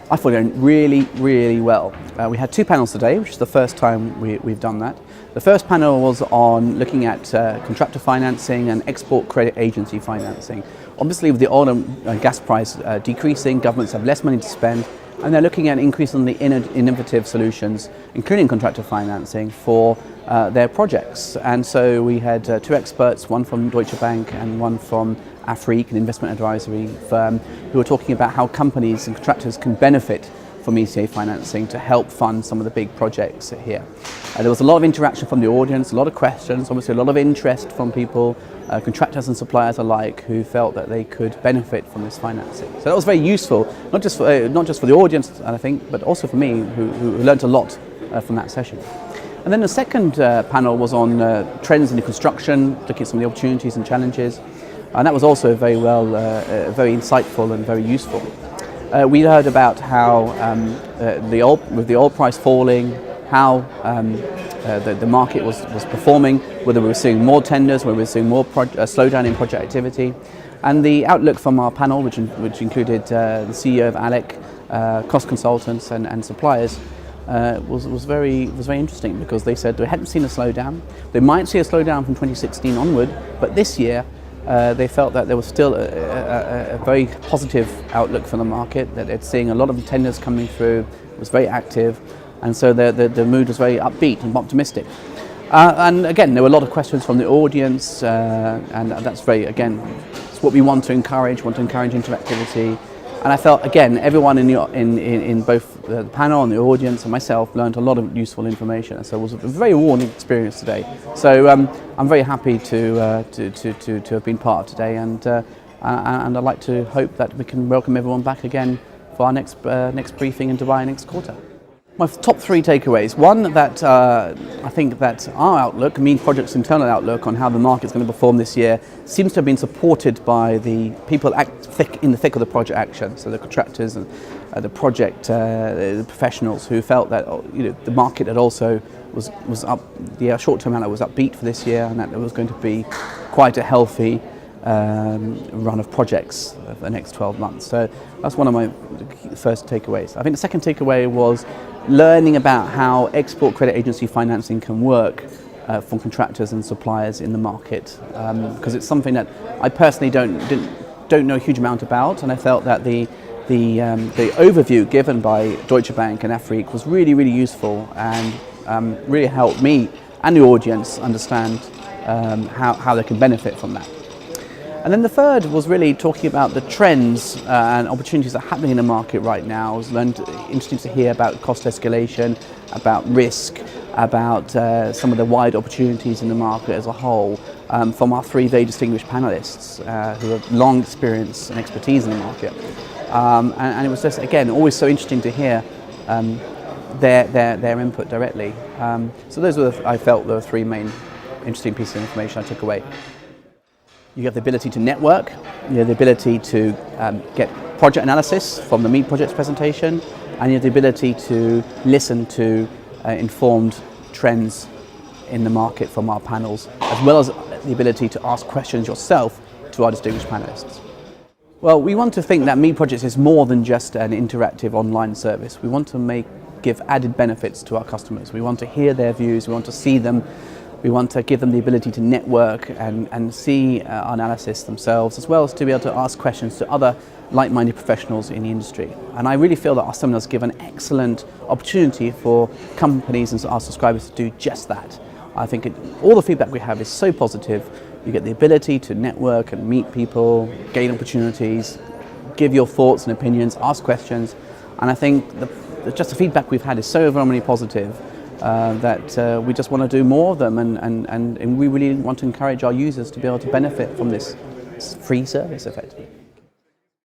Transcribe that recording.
I thought it went really well. We had two panels today, which is the first time we've done that. The first panel was on looking at contractor financing and export credit agency financing. Obviously, with the oil and gas price decreasing, governments have less money to spend, and they're looking at increasingly innovative solutions, including contractor financing for their projects. And so we had two experts, one from Deutsche Bank and one from Afrique, an investment advisory firm, who were talking about how companies and contractors can benefit from ECA financing to help fund some of the big projects here. There was a lot of interaction from the audience, a lot of questions, obviously a lot of interest from people, contractors and suppliers alike, who felt that they could benefit from this financing. So that was very useful, not just for the audience, I think, but also for me, who learned a lot from that session. And then the second panel was on trends in the construction, looking at some of the opportunities and challenges. And that was also very insightful and very useful. We heard about how with the oil price falling, how the market was performing, whether we were seeing more tenders, whether we were seeing more slowdown in project activity. And the outlook from our panel, which included the CEO of ALEC, cost consultants and suppliers, was very interesting, because they said they hadn't seen a slowdown. They might see a slowdown from 2016 onward, but this year they felt that there was still a very positive outlook for the market, that they're seeing a lot of tenders coming through. It was very active, and so the mood was very upbeat and optimistic. And again, there were a lot of questions from the audience, and that's it's what we want to encourage interactivity. And I felt, again, everyone in both the panel and the audience and myself learned a lot of useful information. So it was a very rewarding experience today. So I'm very happy to have been part of today, and I'd like to hope that we can welcome everyone back again for our next briefing in Dubai next quarter. My top three takeaways. One, that I think that our outlook, MEED Project's internal outlook on how the market's going to perform this year, seems to have been supported by the people in the thick of the project action. So the contractors and the project the professionals, who felt that the market had also was up. The short-term outlook was upbeat for this year, and that there was going to be quite a healthy run of projects for the next 12 months. So that's one of my first takeaways. I think the second takeaway was learning about how export credit agency financing can work for contractors and suppliers in the market, because it's something that I personally don't know a huge amount about, and I felt that the overview given by Deutsche Bank and Afrique was really useful, and really helped me and the audience understand how they can benefit from that. And then the third was really talking about the trends and opportunities that are happening in the market right now. I was interested to hear about cost escalation, about risk, about some of the wide opportunities in the market as a whole, from our three very distinguished panelists who have long experience and expertise in the market. And it was just, again, always so interesting to hear their input directly. So those were, I felt, the three main interesting pieces of information I took away. You have the ability to network, you have the ability to get project analysis from the MEED Project's presentation, and you have the ability to listen to informed trends in the market from our panels, as well as the ability to ask questions yourself to our distinguished panelists. Well, we want to think that MEED Projects is more than just an interactive online service. We want to give added benefits to our customers. We want to hear their views, we want to see them. We want to give them the ability to network and see our analysis themselves, as well as to be able to ask questions to other like-minded professionals in the industry. And I really feel that our seminars give an excellent opportunity for companies and our subscribers to do just that. I think all the feedback we have is so positive. You get the ability to network and meet people, gain opportunities, give your thoughts and opinions, ask questions. And I think just the feedback we've had is so overwhelmingly positive. That we just want to do more of them, and we really want to encourage our users to be able to benefit from this free service, effectively.